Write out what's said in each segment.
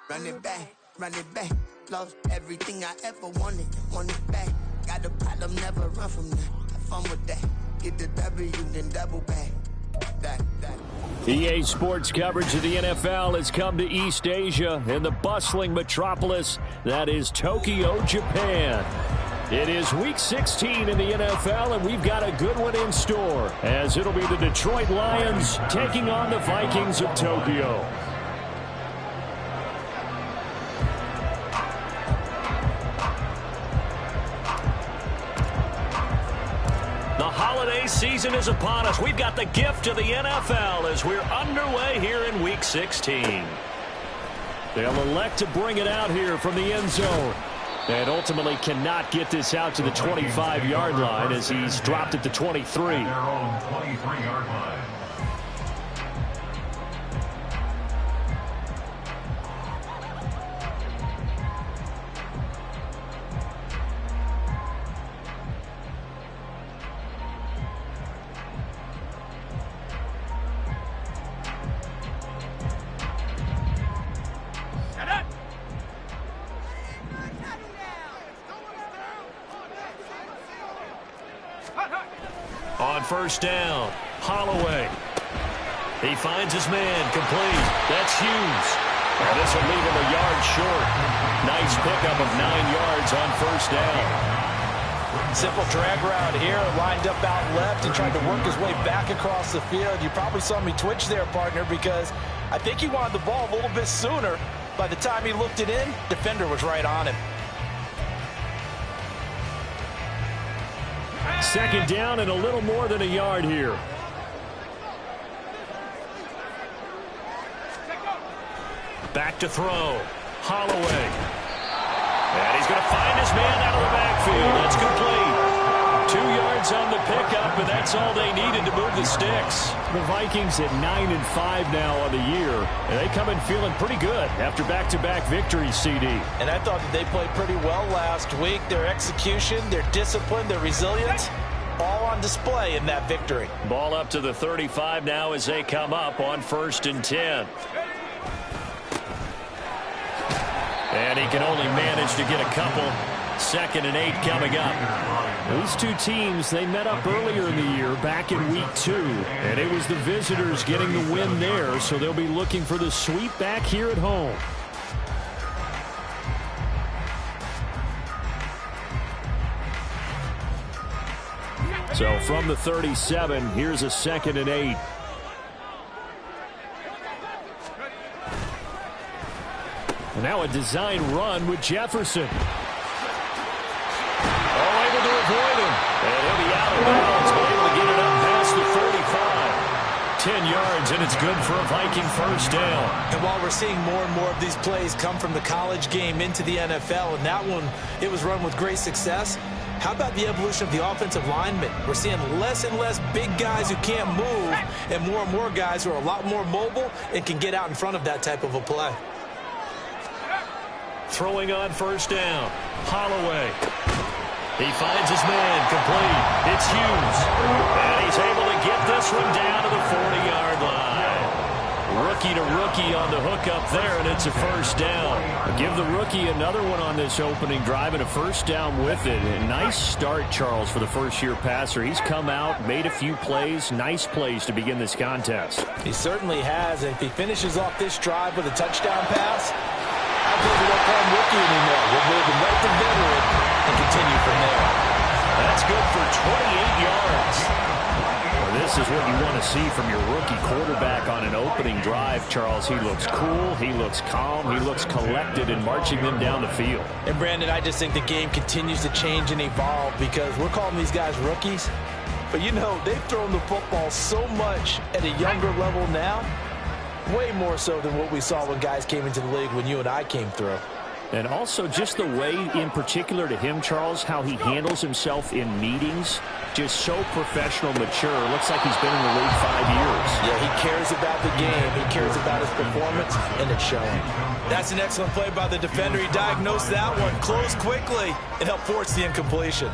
run it back. Lost everything I ever wanted it back. Got a problem, never run from that. Have fun with that. Get the W, then double back. That. EA Sports coverage of the NFL has come to East Asia in the bustling metropolis that is Tokyo, Japan. It is Week 16 in the NFL, and we've got a good one in store, as it'll be the Detroit Lions taking on the Vikings of Tokyo. The holiday season is upon us. We've got the gift of the NFL as we're underway here in Week 16. They'll elect to bring it out here from the end zone. And ultimately cannot get this out to the 25-yard line as he's dropped at the 23. At their own 23-yard line. On first down, Holloway. He finds his man, complete. That's Hughes. And this will leave him a yard short. Nice pickup of 9 yards on first down. Simple drag route here, lined up out left and tried to work his way back across the field. You probably saw me twitch there, partner, because I think he wanted the ball a little bit sooner. By the time he looked it in, defender was right on him. Second down and a little more than a yard here. Back to throw. Holloway. And he's going to find his man out of the backfield. That's complete. 2 yards on the pickup, and that's all they needed to move the sticks. The Vikings at 9-5 now on the year, and they come in feeling pretty good after back-to-back victories, CD. And I thought that they played pretty well last week. Their execution, their discipline, their resilience, all on display in that victory. Ball up to the 35 now as they come up on 1st and 10. And he can only manage to get a couple. 2nd and 8 coming up. These two teams, they met up earlier in the year back in week 2. And it was the visitors getting the win there, so they'll be looking for the sweep back here at home. So from the 37, here's a 2nd and 8. And now a design run with Jefferson. Able to avoid him. And he'll be out of bounds, but able to get it up past the 35. 10 yards, and it's good for a Viking first down. And while we're seeing more and more of these plays come from the college game into the NFL, and that one, it was run with great success, how about the evolution of the offensive linemen? We're seeing less and less big guys who can't move, and more guys who are a lot more mobile and can get out in front of that type of a play. Throwing on first down, Holloway. He finds his man, complete. It's Hughes. And he's able to get this one down to the 40-yard line. Rookie to rookie on the hookup there, and it's a first down. Give the rookie another one on this opening drive and a first down with it. A nice start, Charles, for the first-year passer. He's come out, made a few plays, nice plays to begin this contest. He certainly has, and if he finishes off this drive with a touchdown pass, I believe we don't call him rookie anymore. We'll move him right to veteran and continue from there. That's good for 28 yards. Well, this is what you want to see from your rookie quarterback on an opening drive, Charles. He looks cool, he looks calm, he looks collected in marching them down the field. And, Brandon, I just think the game continues to change and evolve because we're calling these guys rookies. But, you know, they've thrown the football so much at a younger level now, way more so than what we saw when guys came into the league when you and I came through. And also just the way, in particular to him, Charles, how he handles himself in meetings, just so professional, mature. Looks like he's been in the league 5 years. Yeah, he cares about the game. He cares about his performance, and it's showing. That's an excellent play by the defender. He diagnosed that one, closed quickly, and helped force the incompletion.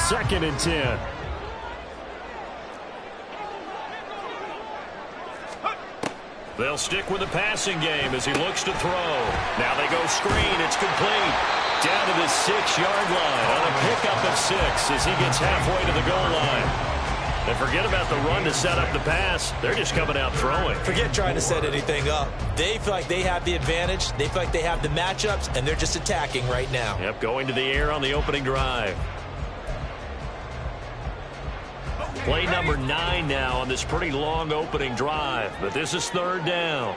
2nd and 10. They'll stick with the passing game as he looks to throw. Now they go screen. It's complete. Down to the 6-yard line on a pickup of 6 as he gets halfway to the goal line. And forget about the run to set up the pass. They're just coming out throwing. Forget trying to set anything up. They feel like they have the advantage. They feel like they have the matchups, and they're just attacking right now. Yep, going to the air on the opening drive. Play number 9 now on this pretty long opening drive. But this is 3rd down.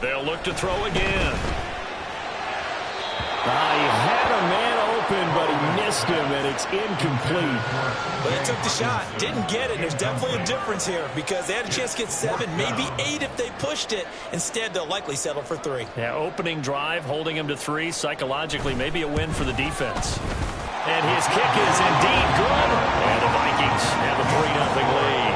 They'll look to throw again. He had a man open, but he missed him, and it's incomplete. But he took the shot, didn't get it. There's definitely a difference here because they had a chance to get 7, maybe 8 if they pushed it. Instead, they'll likely settle for 3. Yeah, opening drive, holding him to 3. Psychologically, maybe a win for the defense. And his kick is indeed good. And the Vikings have a 3-0 lead.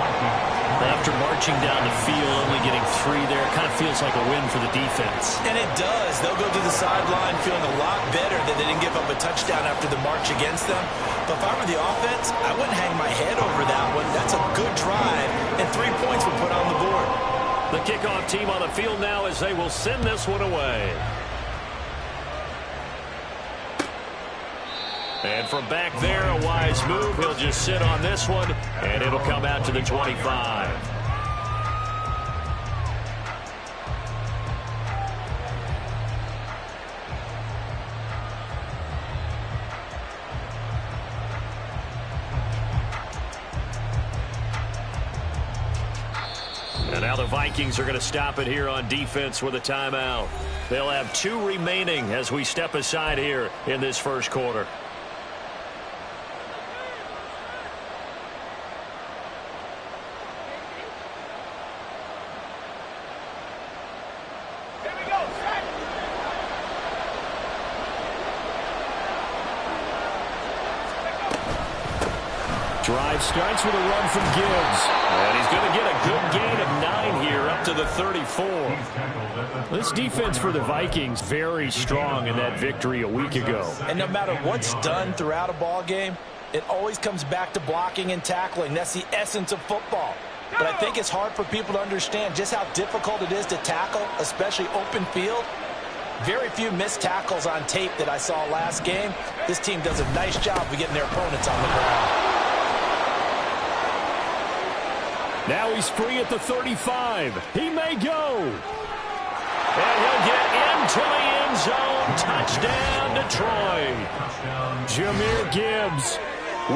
After marching down the field, only getting 3 there, kind of feels like a win for the defense. And it does. They'll go to the sideline feeling a lot better that they didn't give up a touchdown after the march against them. But if I were the offense, I wouldn't hang my head over that one. That's a good drive, and 3 points were put on the board. The kickoff team on the field now as they will send this one away. And from back there, a wise move. He'll just sit on this one, and it'll come out to the 25. And now the Vikings are going to stop it here on defense with a timeout. They'll have 2 remaining as we step aside here in this first quarter. Drive starts with a run from Gibbs. And he's going to get a good gain of 9 here up to the 34. This defense for the Vikings very strong in that victory a week ago. And no matter what's done throughout a ball game, it always comes back to blocking and tackling. That's the essence of football. But I think it's hard for people to understand just how difficult it is to tackle, especially open field. Very few missed tackles on tape that I saw last game. This team does a nice job of getting their opponents on the ground. Now he's free at the 35. He may go. And he'll get into the end zone. Touchdown, Detroit. Jahmyr Gibbs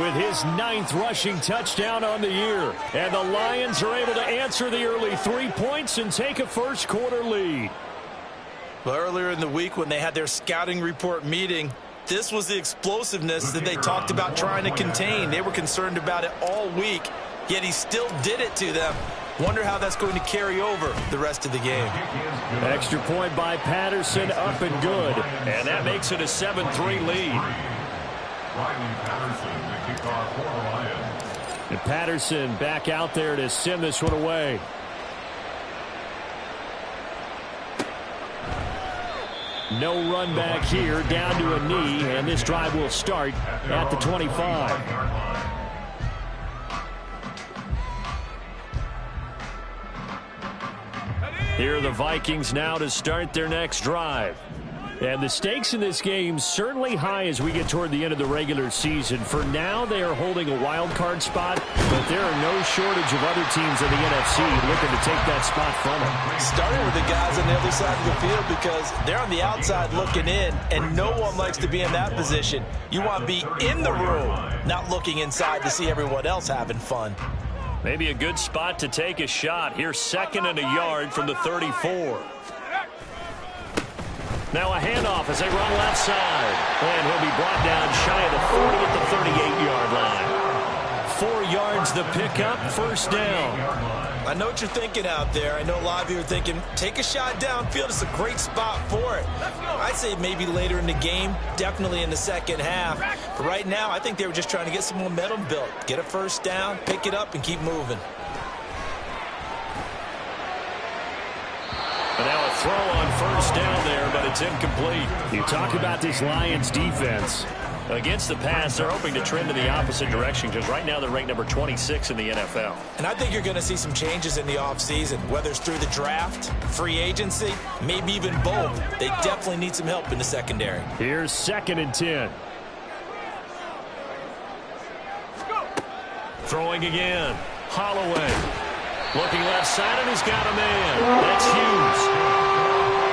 with his 9th rushing touchdown on the year. And the Lions are able to answer the early 3 points and take a first quarter lead. Well, earlier in the week when they had their scouting report meeting, this was the explosiveness that they talked about trying to contain. They were concerned about it all week, yet he still did it to them. Wonder how that's going to carry over the rest of the game. Extra point by Patterson, up and good. And that makes it a 7-3 lead. And Patterson back out there to send this one away. No run back here, down to a knee, and this drive will start at the 25. Here are the Vikings now to start their next drive. And the stakes in this game certainly high as we get toward the end of the regular season. For now, they are holding a wild card spot, but there are no shortage of other teams in the NFC looking to take that spot from them. Starting with the guys on the other side of the field because they're on the outside looking in, and no one likes to be in that position. You want to be in the room, not looking inside to see everyone else having fun. Maybe a good spot to take a shot. Here's 2nd and a yard from the 34. Now a handoff as they run left side. And he'll be brought down shy of the 40 at the 38-yard line. 4 yards the pickup, first down. I know what you're thinking out there. I know a lot of you are thinking, take a shot downfield. It's a great spot for it. I'd say maybe later in the game, definitely in the second half. But right now, I think they were just trying to get some momentum built. Get a first down, pick it up, and keep moving. And now a throw on first down there, but it's incomplete. You talk about this Lions defense. Against the pass, they're hoping to trend in the opposite direction because right now they're ranked number 26 in the NFL. And I think you're going to see some changes in the offseason, whether it's through the draft, free agency, maybe even both. They definitely need some help in the secondary. Here's 2nd and 10. Throwing again. Holloway. Looking left side, and he's got a man. That's Hughes.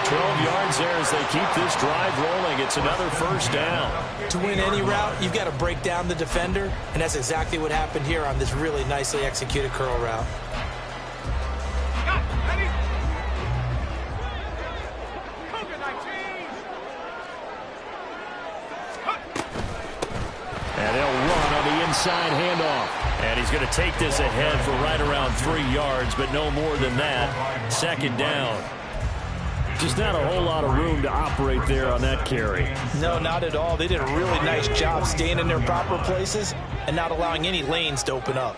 12 yards there as they keep this drive rolling. It's another first down. To win any route, you've got to break down the defender, and that's exactly what happened here on this really nicely executed curl route. And they'll run on the inside handoff. And he's going to take this ahead for right around 3 yards, but no more than that. 2nd down. Just not a whole lot of room to operate there on that carry. No, not at all. They did a really nice job staying in their proper places and not allowing any lanes to open up.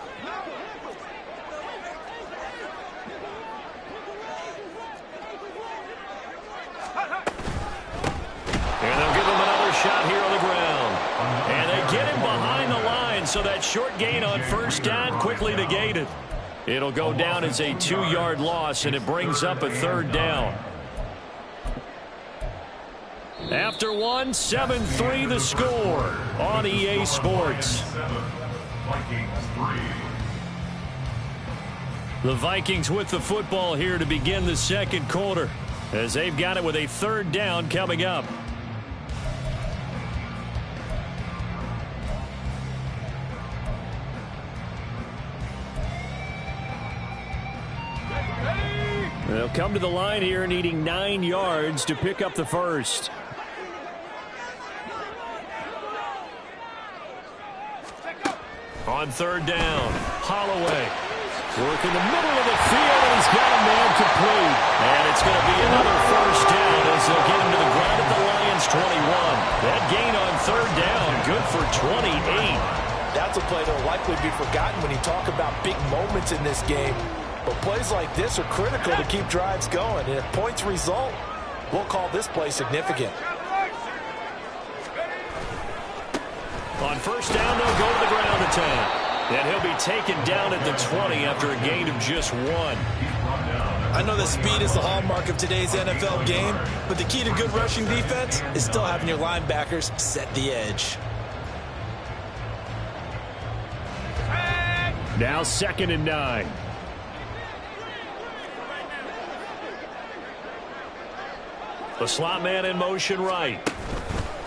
And they'll give him another shot here on the ground. And they get him behind the line, so that short gain on first down quickly negated. It'll go down as a 2-yard loss, and it brings up a 3rd down. After 1, 7-3 the score on EA Sports. The Vikings with the football here to begin the second quarter, as they've got it with a 3rd down coming up. They'll come to the line here needing 9 yards to pick up the first. On 3rd down, Holloway. Work in the middle of the field, and he's got a man complete. And it's going to be another first down as they'll get him to the ground at the Lions' 21. That gain on 3rd down, good for 28. That's a play that will likely be forgotten when you talk about big moments in this game. But plays like this are critical to keep drives going. And if points result, we'll call this play significant. On first down, they'll go to the ground attack. And he'll be taken down at the 20 after a gain of just 1. I know that speed is the hallmark of today's NFL game, but the key to good rushing defense is still having your linebackers set the edge. Now 2nd and 9. The slot man in motion right.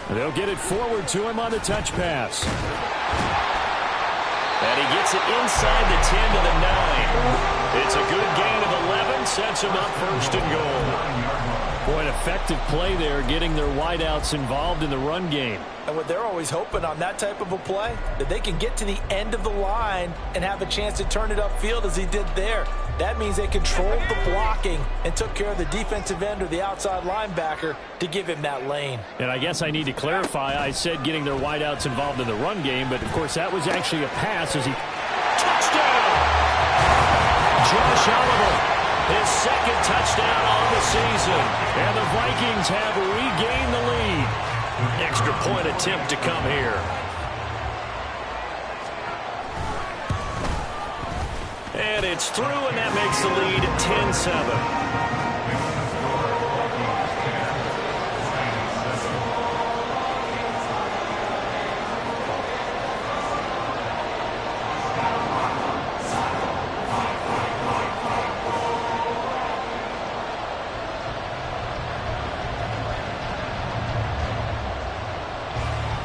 They'll get it forward to him on the touch pass. And he gets it inside the 10 to the 9. It's a good gain of 11, sets him up 1st and goal. Boy, an effective play there, getting their wideouts involved in the run game. And what they're always hoping on that type of a play, that they can get to the end of the line and have a chance to turn it upfield as he did there. That means they controlled the blocking and took care of the defensive end or the outside linebacker to give him that lane. And I guess I need to clarify, I said getting their wideouts involved in the run game, but of course that was actually a pass as he... Touchdown! Josh Oliver, his 2nd touchdown on the season. And the Vikings have regained the lead. Extra point attempt to come here. And it's through, and that makes the lead 10-7.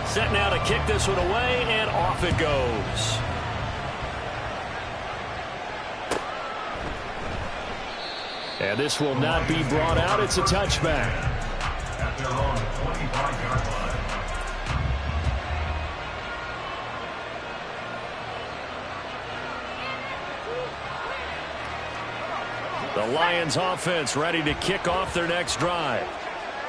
Set now to kick this one away, and off it goes. And this will not be brought out. It's a touchback. At their own 25-yard line. The Lions offense ready to kick off their next drive.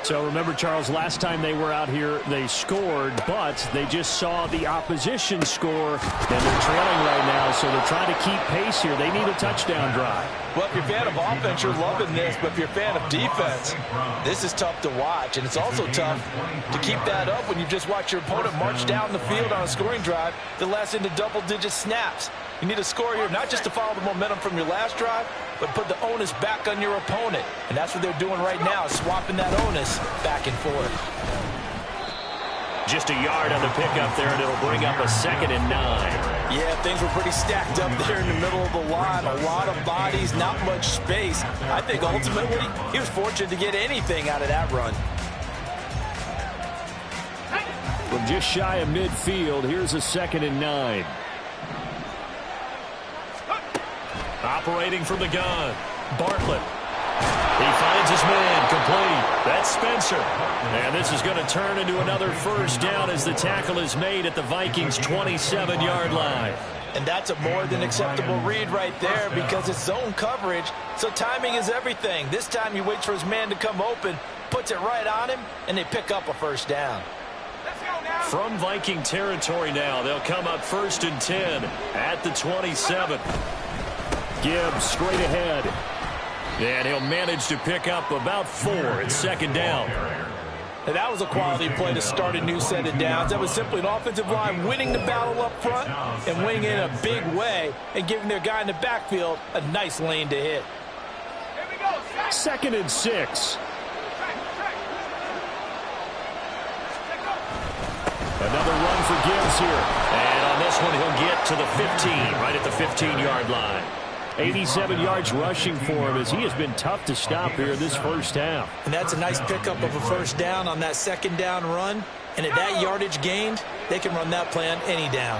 So remember, Charles, last time they were out here, they scored, but they just saw the opposition score, and they're trailing right now, so they're trying to keep pace here. They need a touchdown drive. Well, if you're a fan of offense, you're loving this, but if you're a fan of defense, this is tough to watch, and it's also tough to keep that up when you just watch your opponent march down the field on a scoring drive that lasts into double-digit snaps. You need a score here, not just to follow the momentum from your last drive, but put the onus back on your opponent. And that's what they're doing right now, swapping that onus back and forth. Just a yard on the pickup there, and it'll bring up a 2nd and 9. Yeah, things were pretty stacked up there in the middle of the line. A lot of bodies, not much space. I think ultimately he was fortunate to get anything out of that run. From just shy of midfield, here's a 2nd and 9. Operating from the gun, Bartlett. He finds his man, complete. That's Spencer. And this is going to turn into another first down as the tackle is made at the Vikings' 27-yard line. And that's a more than acceptable read right there because it's zone coverage, so timing is everything. This time he waits for his man to come open, puts it right on him, and they pick up a first down. From Viking territory now, they'll come up 1st and 10 at the 27. Gibbs straight ahead. And he'll manage to pick up about 4 at 2nd down. And that was a quality play to start a new set of downs. That was simply an offensive line winning the battle up front and winning in a big way and giving their guy in the backfield a nice lane to hit. 2nd and 6. Another run for Gibbs here. And on this one, he'll get to the 15, right at the 15-yard line. 87 yards rushing for him as he has been tough to stop here this first half. And that's a nice pickup of a first down on that 2nd down run. And at that yardage gained, they can run that play on any down.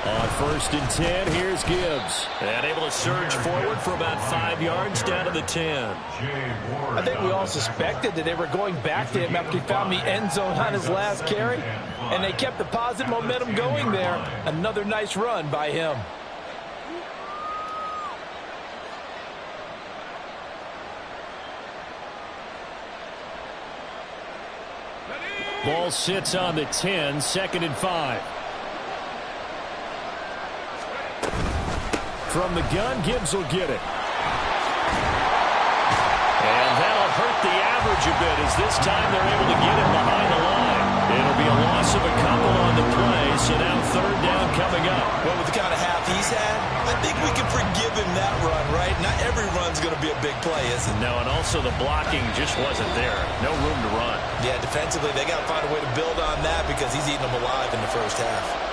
On 1st and 10, here's Gibbs. And able to surge forward for about 5 yards down to the 10. I think we all suspected that they were going back to him after he found the end zone on his last carry. And they kept the positive momentum going there. Another nice run by him. Ball sits on the 10, 2nd and 5. From the gun, Gibbs will get it. And that'll hurt the average a bit as this time they're able to get him behind the line. It'll be a loss of a couple on the play, so now 3rd down coming up. Well, with the kind of half he's had, I think we can forgive him that run, right? Not every run's going to be a big play, is it? No, and also the blocking just wasn't there. No room to run. Yeah, defensively, they got to find a way to build on that because he's eating them alive in the first half.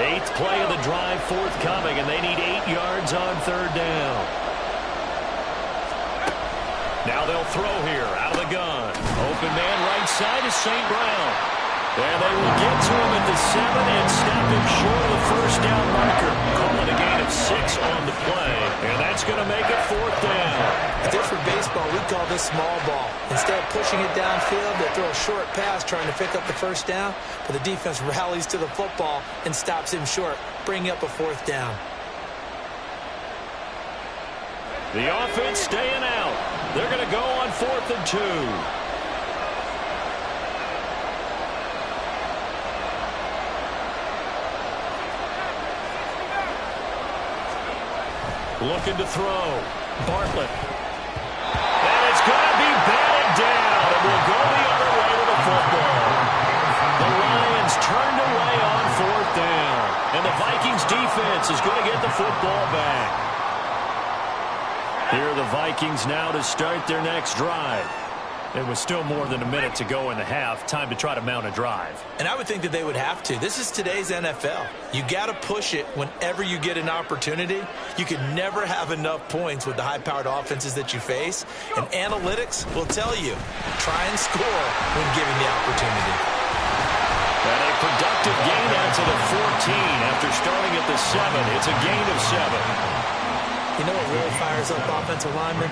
Eighth play of the drive forthcoming, and they need 8 yards on 3rd down. Now they'll throw here out of the gun. Open man right side is St. Brown. And they will get to him at the 7 and stop him short of the first down marker. Calling a gain of 6 on the play, and that's going to make it 4th down. If this were baseball, we'd call this small ball. Instead of pushing it downfield, they throw a short pass trying to pick up the first down, but the defense rallies to the football and stops him short, bringing up a 4th down. The offense staying out. They're going to go on 4th and 2. Looking to throw. Bartlett. And it's going to be batted down. And we'll go the other way to the football. The Lions turned away on 4th down. And the Vikings defense is going to get the football back. Here are the Vikings now to start their next drive. It was still more than a minute to go in the half. Time to try to mount a drive. And I would think that they would have to. This is today's NFL. You got to push it whenever you get an opportunity. You can never have enough points with the high-powered offenses that you face. And analytics will tell you, try and score when given the opportunity. And a productive gain out to the 14 after starting at the 7. It's a gain of 7. You know what really fires up offensive linemen?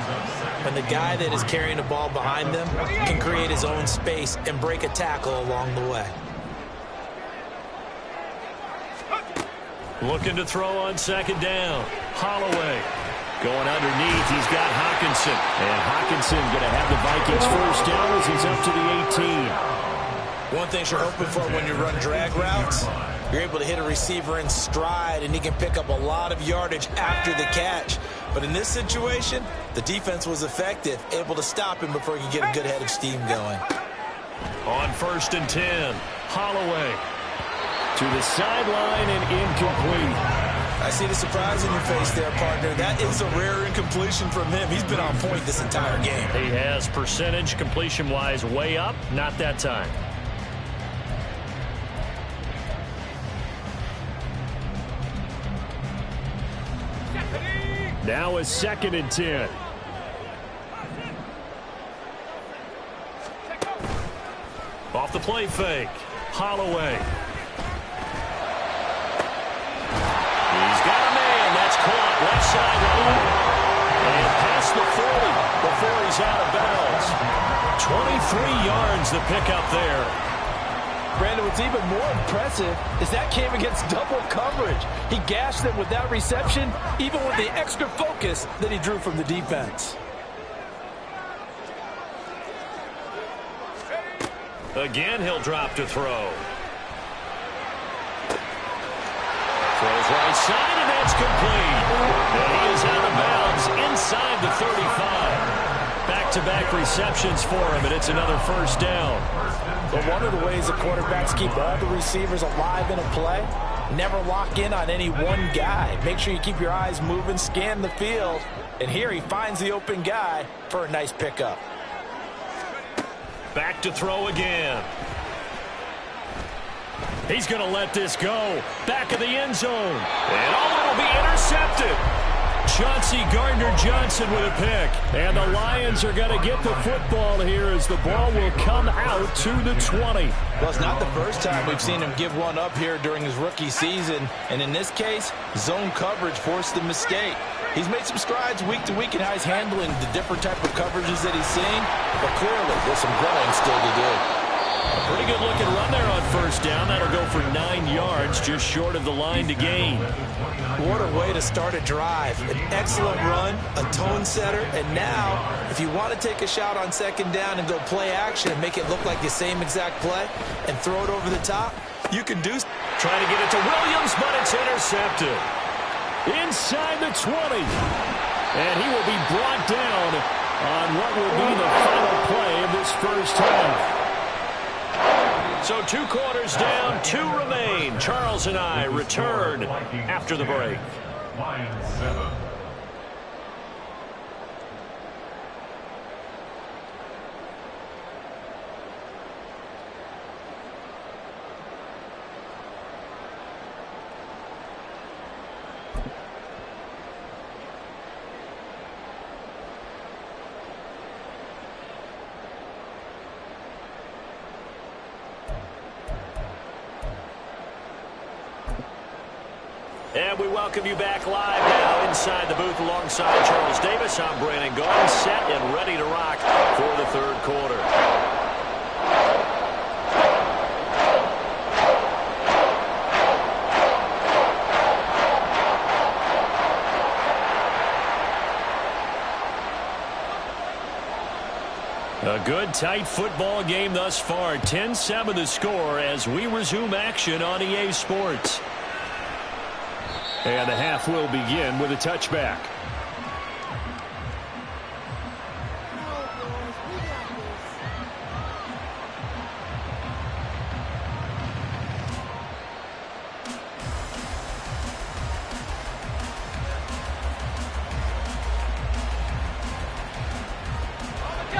When the guy that is carrying the ball behind them can create his own space and break a tackle along the way. Looking to throw on second down. Holloway going underneath. He's got Hawkinson. And Hawkinson going to have the Vikings first down as he's up to the 18. One thing you're hoping for when you run drag routes, you're able to hit a receiver in stride, and he can pick up a lot of yardage after the catch. But in this situation, the defense was effective, able to stop him before he could get a good head of steam going. On 1st and 10, Holloway to the sideline and incomplete. I see the surprise in your face there, partner. That is a rare incompletion from him. He's been on point this entire game. He has percentage completion-wise way up, not that time. Now is 2nd and 10. Off the play fake. Holloway. He's got a man. That's caught. Left sideline. And past the 40 before he's out of bounds. 23 yards the pickup there. Brandon, what's even more impressive is that came against double coverage. He gashed them with that reception, even with the extra focus that he drew from the defense. Again, he'll drop to throw. Throws right side, and that's complete. And he is out of bounds inside the 35. Back-to-back receptions for him, and it's another first down. But one of the ways the quarterbacks keep all the receivers alive in a play, never lock in on any one guy. Make sure you keep your eyes moving, scan the field. And here he finds the open guy for a nice pickup. Back to throw again. He's going to let this go. Back of the end zone. And it'll be intercepted. Chauncey Gardner-Johnson with a pick. And the Lions are going to get the football here as the ball will come out to the 20. Well, it's not the first time we've seen him give one up here during his rookie season. And in this case, zone coverage forced the mistake. He's made some strides week to week in how he's handling the different type of coverages that he's seeing. But clearly, there's some growing still to do. A pretty good looking run there on first down. That'll go for 9 yards, just short of the line to gain. What a way to start a drive. An excellent run, a tone setter, and now, if you want to take a shot on second down and go play action and make it look like the same exact play and throw it over the top, you can do. Trying to get it to Williams, but it's intercepted. Inside the 20. And he will be brought down on what will be the final play of this first half. So 2 quarters down, 2 remain. Charles and I return after the break. Lions 7. And we welcome you back live now inside the booth alongside Charles Davis. I'm Brandon Gaudin, set and ready to rock for the third quarter. A good, tight football game thus far. 10-7 the score as we resume action on EA Sports. And the half will begin with a touchback.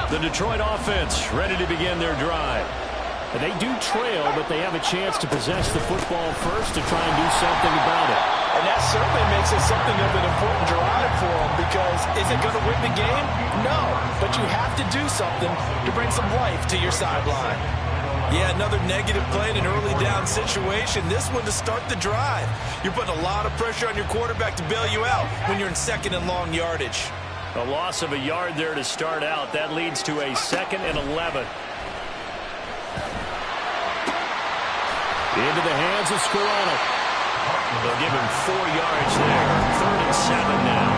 The Detroit offense ready to begin their drive. And they do trail, but they have a chance to possess the football first to try and do something about it. And that certainly makes it something of an important drive for them, because is it going to win the game? No, but you have to do something to bring some life to your sideline. Yeah, another negative play in an early down situation. This one to start the drive. You're putting a lot of pressure on your quarterback to bail you out when you're in second and long yardage. A loss of a yard there to start out. That leads to a 2nd and 11. Into the hands of Scarano. They'll give him 4 yards there. 3rd and 7 now.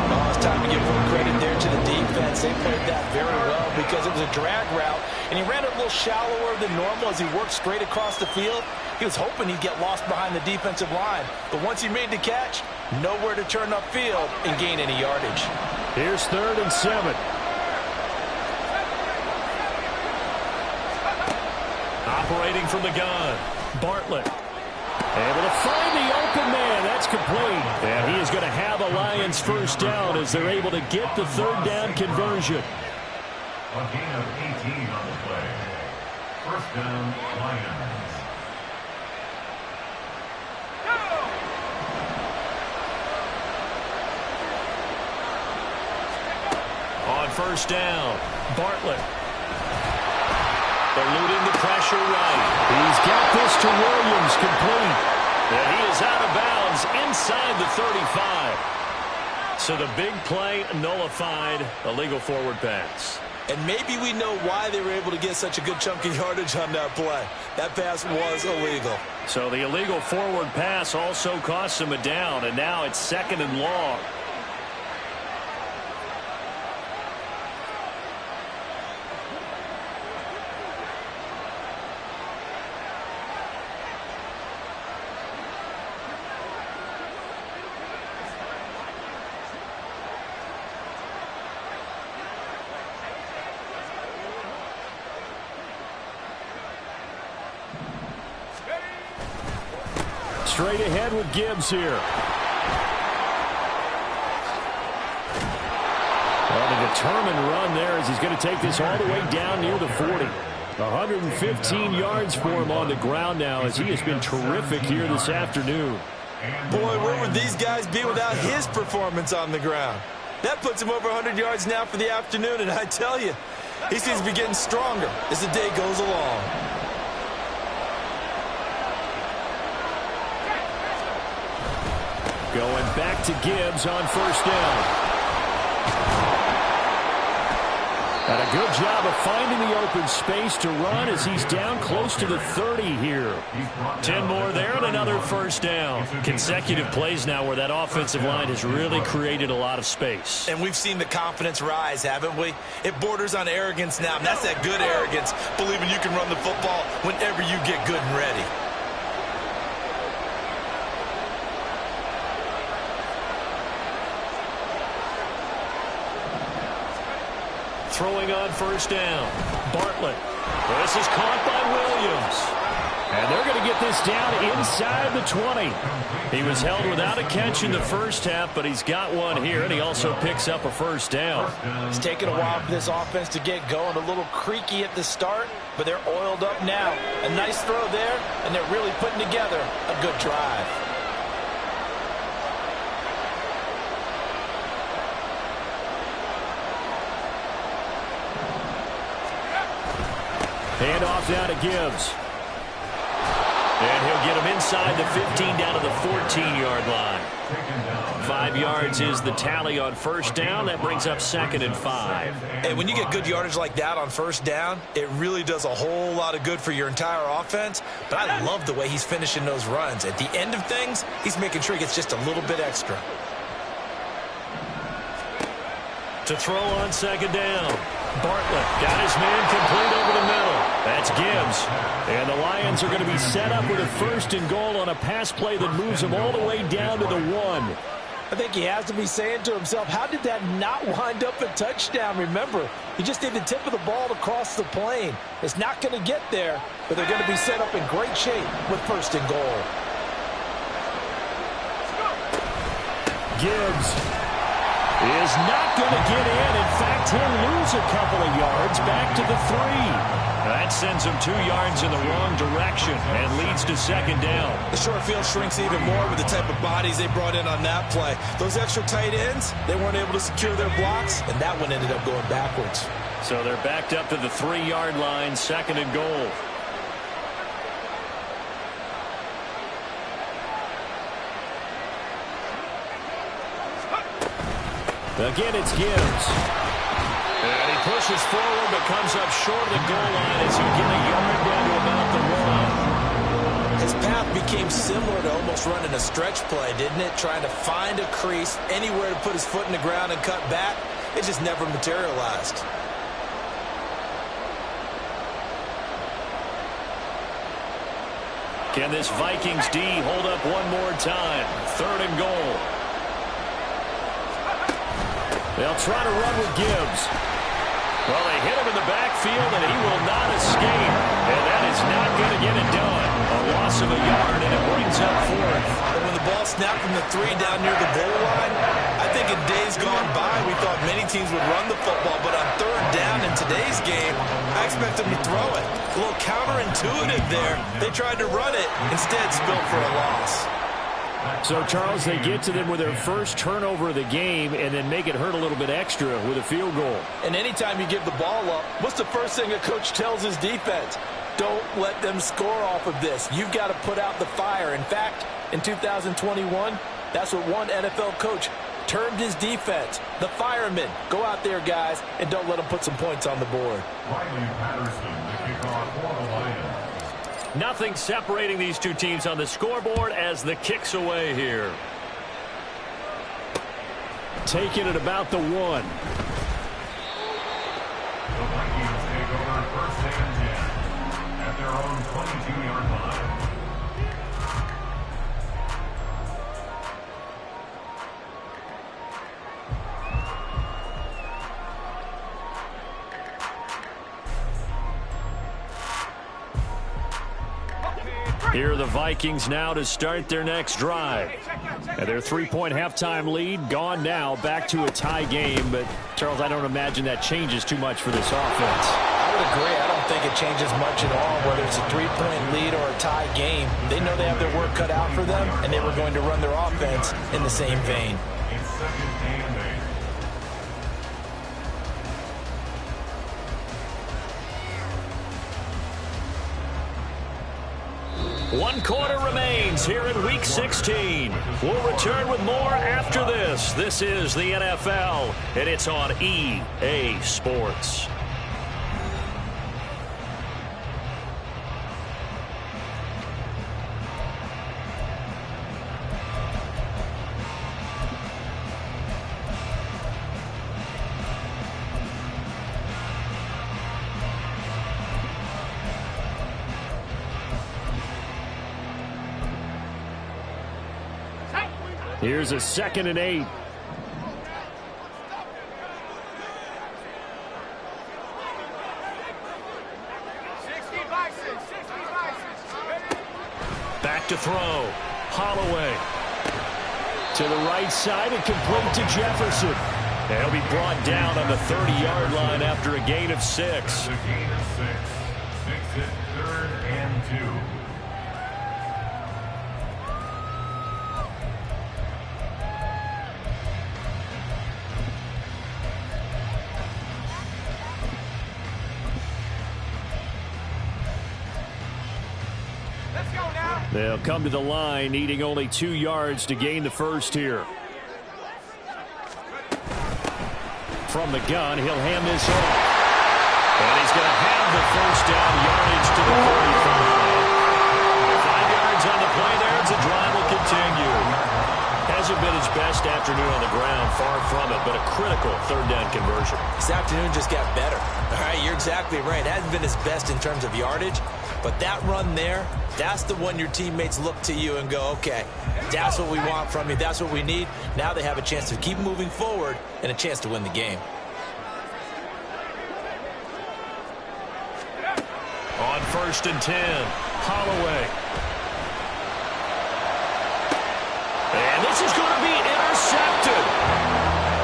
Oh, it's time to give full credit there to the defense. They played that very well because it was a drag route, and he ran it a little shallower than normal as he worked straight across the field. He was hoping he'd get lost behind the defensive line, but once he made the catch, nowhere to turn upfield and gain any yardage. Here's 3rd and 7. Operating from the gun, Bartlett. Able to find the open man. That's complete. And he is going to have a Lions first down as they're able to get the 3rd down conversion. A gain of 18 on the play. First down, Lions. On first down, Bartlett. Eluding the pressure right. He's got this to Williams, complete. And he is out of bounds inside the 35. So the big play nullified, a legal forward pass. And maybe we know why they were able to get such a good chunk of yardage on that play. That pass was illegal. So the illegal forward pass also cost him a down, and now it's 2nd and long. Straight ahead with Gibbs here. Well, the determined run there as he's going to take this all the way down near the 40. 115 yards for him on the ground now as he has been terrific here this afternoon. Boy, where would these guys be without his performance on the ground? That puts him over 100 yards now for the afternoon, and I tell you, he seems to be getting stronger as the day goes along. Going back to Gibbs on first down. And a good job of finding the open space to run as he's down close to the 30 here. 10 more there and another first down. Consecutive plays now where that offensive line has really created a lot of space. And we've seen the confidence rise, haven't we? It borders on arrogance now, and that's that good arrogance, believing you can run the football whenever you get good and ready. Throwing on first down. Bartlett. This is caught by Williams. And they're going to get this down inside the 20. He was held without a catch in the first half, but he's got one here, and he also picks up a first down. It's taken a while for this offense to get going. A little creaky at the start, but they're oiled up now. A nice throw there, and they're really putting together a good drive. Hand off now to Gibbs. And he'll get him inside the 15 down to the 14-yard line. 5 yards is the tally on first down. That brings up 2nd and 5. And when you get good yardage like that on first down, it really does a whole lot of good for your entire offense. But I love the way he's finishing those runs. At the end of things, he's making sure he gets just a little bit extra. To throw on second down. Bartlett got his man complete over the middle. That's Gibbs. And the Lions are going to be set up with a 1st and goal on a pass play that moves them all the way down to the 1. I think he has to be saying to himself, how did that not wind up a touchdown? Remember, he just did the tip of the ball to cross the plane. It's not going to get there, but they're going to be set up in great shape with 1st and goal. Gibbs is not going to get in. In fact, he'll lose a couple of yards back to the 3. That sends him 2 yards in the wrong direction and leads to 2nd down. The short field shrinks even more with the type of bodies they brought in on that play. Those extra tight ends, they weren't able to secure their blocks, and that one ended up going backwards. So they're backed up to the 3-yard line, 2nd and goal. Again, it's Gibbs. And he pushes forward but comes up short of the goal line as he get a yard down to about the 1. His path became similar to almost running a stretch play, didn't it? Trying to find a crease, anywhere to put his foot in the ground and cut back. It just never materialized. Can this Vikings D hold up one more time? 3rd and goal. They'll try to run with Gibbs. Well, they hit him in the backfield, and he will not escape. And that is not going to get it done. A loss of a yard, and it brings up 4th. And when the ball snapped from the 3 down near the goal line, I think in days gone by, we thought many teams would run the football, but on 3rd down in today's game, I expect them to throw it. A little counterintuitive there. They tried to run it, instead spilled for a loss. So, Charles, they get to them with their first turnover of the game and then make it hurt a little bit extra with a field goal. And anytime you give the ball up, what's the first thing a coach tells his defense? Don't let them score off of this. You've got to put out the fire. In fact, in 2021, that's what one NFL coach termed his defense, the firemen. Go out there, guys, and don't let them put some points on the board. Riley Patterson, the kickoff for the Lions. Nothing separating these two teams on the scoreboard as the kick's away here. Taking it about the 1. The Vikings take over 1st and 10 at their own 22-yard line. Here are the Vikings now to start their next drive. And their 3-point halftime lead gone now, back to a tie game. But, Charles, I don't imagine that changes too much for this offense. I would agree. I don't think it changes much at all, whether it's a 3-point lead or a tie game. They know they have their work cut out for them, and they were going to run their offense in the same vein. It's 2nd and 8. One quarter remains here in Week 16. We'll return with more after this. This is the NFL, and it's on EA Sports. Here's a 2nd and 8. Back to throw. Holloway. To the right side and complete to Jefferson. And he'll be brought down on the 30-yard line after a gain of 6. That's a gain of 6. Makes it 3rd and 2. They'll come to the line, needing only 2 yards to gain the first here. From the gun, he'll hand this off. And he's going to have the first down, yardage to the 45. 5 yards on the play there as the drive will continue. Hasn't been his best afternoon on the ground, far from it, but a critical 3rd down conversion. This afternoon just got better. All right, you're exactly right. It hasn't been his best in terms of yardage, but that run there, that's the one your teammates look to you and go, okay, that's what we want from you. That's what we need. Now they have a chance to keep moving forward and a chance to win the game. On 1st and 10, Holloway. And this is going to be intercepted.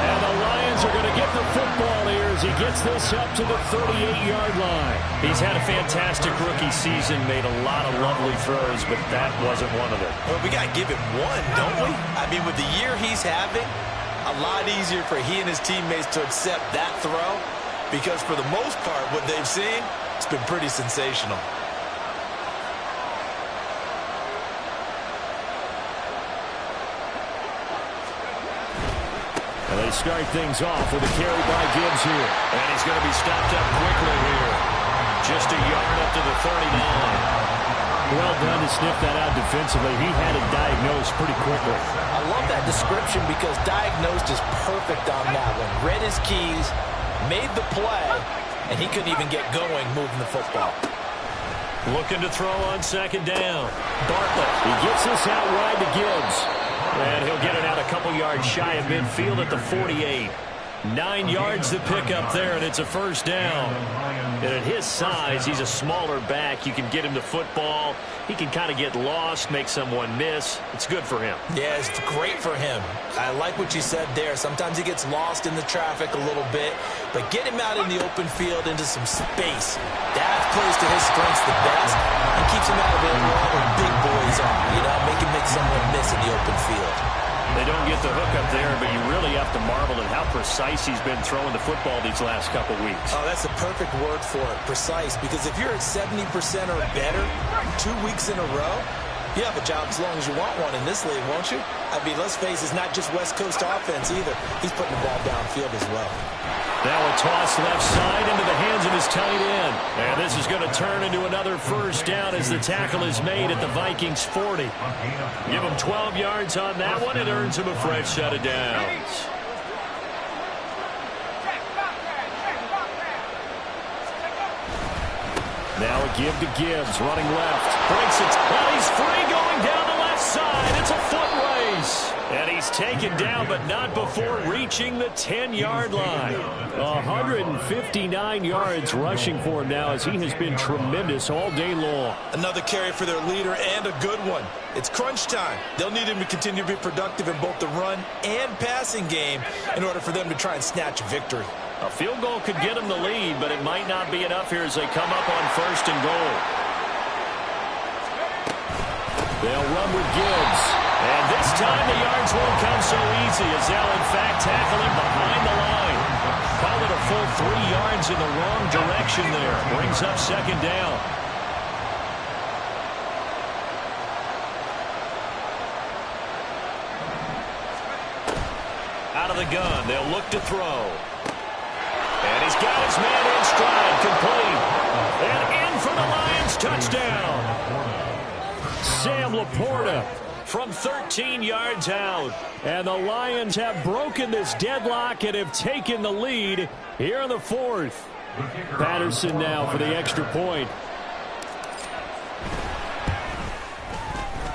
And the Lions are going to get the football here as he gets this up to the 38-yard line. He's had a fantastic rookie season, made a lot of lovely throws, but that wasn't one of them. Well, we got to give him one, don't we? I mean, with the year he's having, a lot easier for he and his teammates to accept that throw because for the most part, what they've seen, it's been pretty sensational. And they start things off with a carry by Gibbs here. And he's going to be stopped up quickly here. Just a yard up to the 39. Well done to sniff that out defensively. He had it diagnosed pretty quickly. I love that description because diagnosed is perfect on that one. Read his keys, made the play, and he couldn't even get going moving the football. Looking to throw on second down. Bartlett, he gets this out wide to Gibbs. And he'll get it out a couple yards shy of midfield at the 48. 9 yards to pick up there, and it's a first down. And at his size, he's a smaller back. You can get him to football. He can kind of get lost, make someone miss. It's good for him. Yeah, it's great for him. I like what you said there. Sometimes he gets lost in the traffic a little bit, but get him out in the open field into some space. That plays to his strengths the best and keeps him out of it where all the big boys are. You know, make someone miss in the open field. They don't get the hook up there, but you really have to marvel at how precise he's been throwing the football these last couple weeks. Oh, that's a perfect word for it, precise, because if you're at 70% or better 2 weeks in a row, you have a job as long as you want one in this league, won't you? I mean, let's face it, it's not just West Coast offense either. He's putting the ball downfield as well. Now a toss left side into the hands of his tight end. And this is going to turn into another first down as the tackle is made at the Vikings 40. Give him 12 yards on that one. It earns him a fresh set of downs. Now a give to Gibbs, running left. Breaks it. Well, he's free going down the left side. It's a foot race. And he's taken down, but not before reaching the 10-yard line. 159 yards rushing for him now as he has been tremendous all day long. Another carry for their leader and a good one. It's crunch time. They'll need him to continue to be productive in both the run and passing game in order for them to try and snatch a victory. A field goal could get them the lead, but it might not be enough here as they come up on first and goal. They'll run with Gibbs. And this time the yards won't come so easy as they'll, in fact, tackle him behind the line. Call it a full 3 yards in the wrong direction there. Brings up second down. Out of the gun, they'll look to throw. And he's got his man in stride, complete. And in for the Lions, touchdown. Sam Laporta from 13 yards out. And the Lions have broken this deadlock and have taken the lead here in the fourth. Patterson now for the extra point.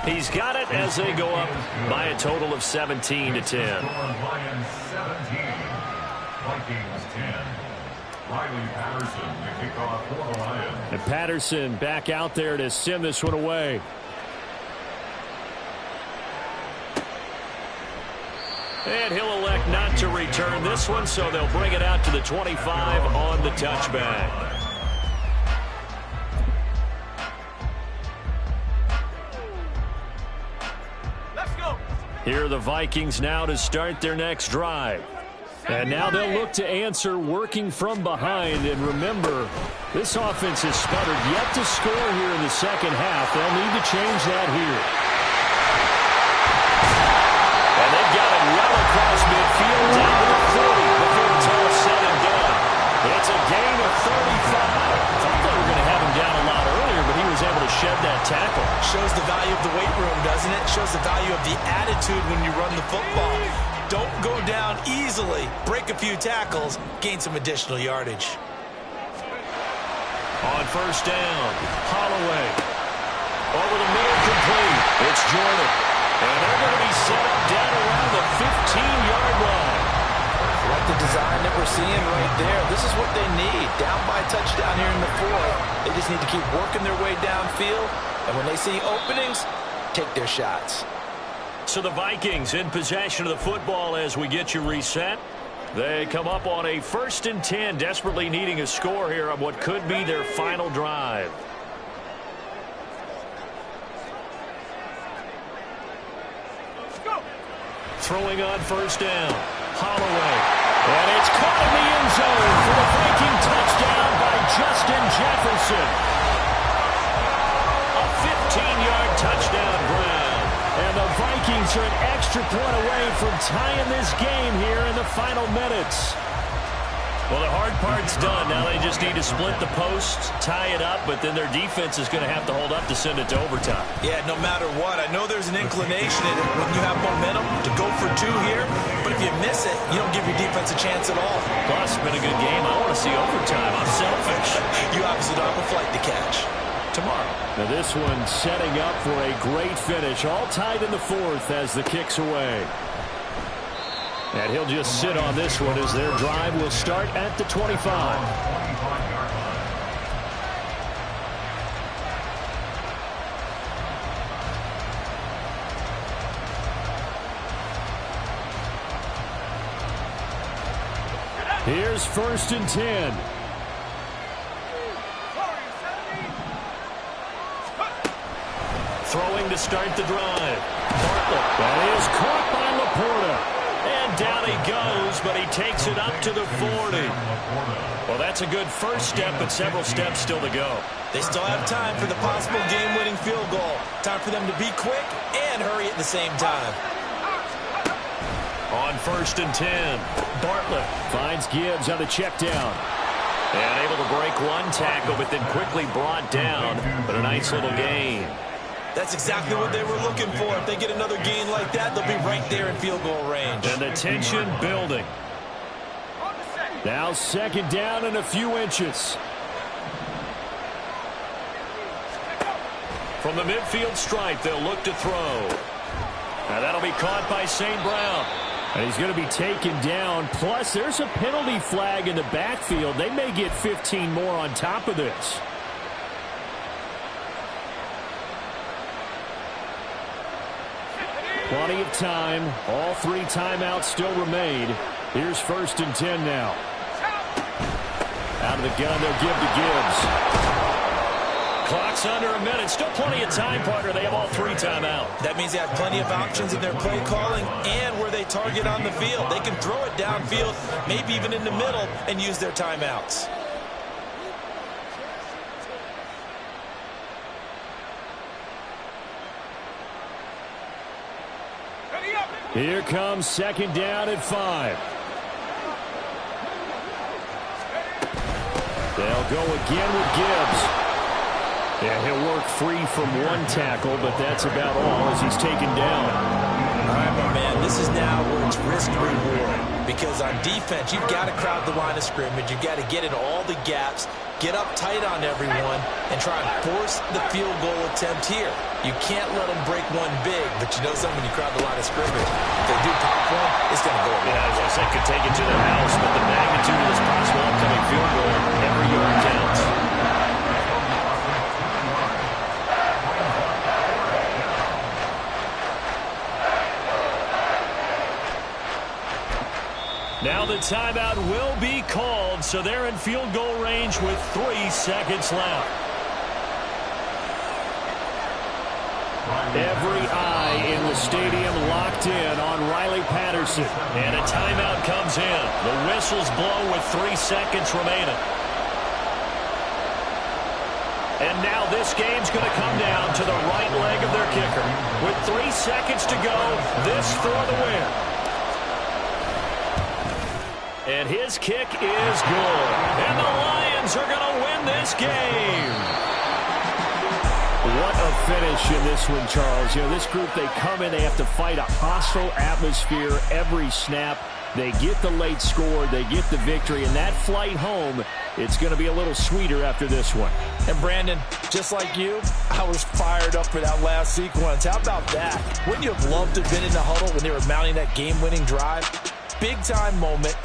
He's got it as they go up by a total of 17-10. Lions 17, Vikings 10. Riley Patterson to kick off for the Lions. And Patterson back out there to send this one away. And he'll elect not to return this one, so they'll bring it out to the 25 on the touchback. Let's go. Here are the Vikings now to start their next drive. And now they'll look to answer working from behind. And remember, this offense has sputtered yet to score here in the second half. They'll need to change that here. And they've got it right across midfield down to the 40 before it's all said and done. It's a gain of 35. Thought they were going to have him down a lot earlier, but he was able to shed that tackle. Shows the value of the weight room, doesn't it? Shows the value of the attitude when you run the football. Don't go down easily. Break a few tackles. Gain some additional yardage. On first down, Holloway. Over the middle, complete. It's Jordan. And they're going to be set up down around the 15-yard line. Like the design that we're seeing right there. This is what they need. Down by a touchdown here in the fourth. They just need to keep working their way downfield. And when they see openings, take their shots. So the Vikings in possession of the football as we get you reset. They come up on a 1st and 10, desperately needing a score here on what could be their final drive. Throwing on first down, Holloway. And it's caught in the end zone for the Viking touchdown by Justin Jefferson. A 15-yard touchdown grab. And the Vikings are an extra extra point away from tying this game here in the final minutes. Well, the hard part's done. Now they just need to split the posts, tie it up, but then their defense is going to have to hold up to send it to overtime. Yeah, no matter what. I know there's an inclination in it when you have momentum to go for two here, but if you miss it, you don't give your defense a chance at all. Plus, it's been a good game. I want to see overtime. I'm selfish. You obviously don't have a flight to catch. Tomorrow. Now this one setting up for a great finish. All tied in the fourth as the kick's away. And he'll just sit on this one as their drive will start at the 25. Here's 1st and 10. Throwing to start the drive. Bartlett. That is caught by Laporta. And down he goes, but he takes it up to the 40. Well, that's a good first step, but several steps still to go. They still have time for the possible game-winning field goal. Time for them to be quick and hurry at the same time. On 1st and 10, Bartlett Finds Gibbs on the check down. and able to break one tackle, but then quickly brought down. But a nice little gain. That's exactly what they were looking for. If they get another gain like that, they'll be right there in field goal range. And the tension building. Now 2nd down and a few inches. From the midfield stripe, they'll look to throw. Now that'll be caught by St. Brown. And he's going to be taken down. Plus, there's a penalty flag in the backfield. They may get 15 more on top of this. Plenty of time. All 3 timeouts still remain. Here's 1st and 10 now. Out of the gun, they'll give to Gibbs. Clock's under a minute. Still plenty of time, partner. They have all 3 timeouts. That means they have plenty of options in their play calling and where they target on the field. They can throw it downfield, maybe even in the middle, and use their timeouts. Here comes 2nd down and 5. They'll go again with Gibbs. Yeah, he'll work free from one tackle, but that's about all as he's taken down. All right, my man, this is now where it's risk-reward. Because on defense, you've got to crowd the line of scrimmage. You've got to get in all the gaps, get up tight on everyone, and try and force the field goal attempt here. You can't let them break one big, but you know something, when you crowd the line of scrimmage, if they do pop one, it's going to go away. Yeah, as I said, could take it to the house, but the magnitude of this possible upcoming field goal, every yard counts. Now the timeout will be called, so they're in field goal range with 3 seconds left. Every eye in the stadium locked in on Riley Patterson. And a timeout comes in. The whistles blow with 3 seconds remaining. And now this game's going to come down to the right leg of their kicker. With 3 seconds to go, this for the win. And his kick is good. And the Lions are going to win this game. What a finish in this one, Charles. You know, this group, they come in, they have to fight a hostile atmosphere every snap. They get the late score, they get the victory, and that flight home, it's going to be a little sweeter after this one. And Brandon, just like you, I was fired up for that last sequence. How about that? Wouldn't you have loved to have been in the huddle when they were mounting that game-winning drive? Big-time moment.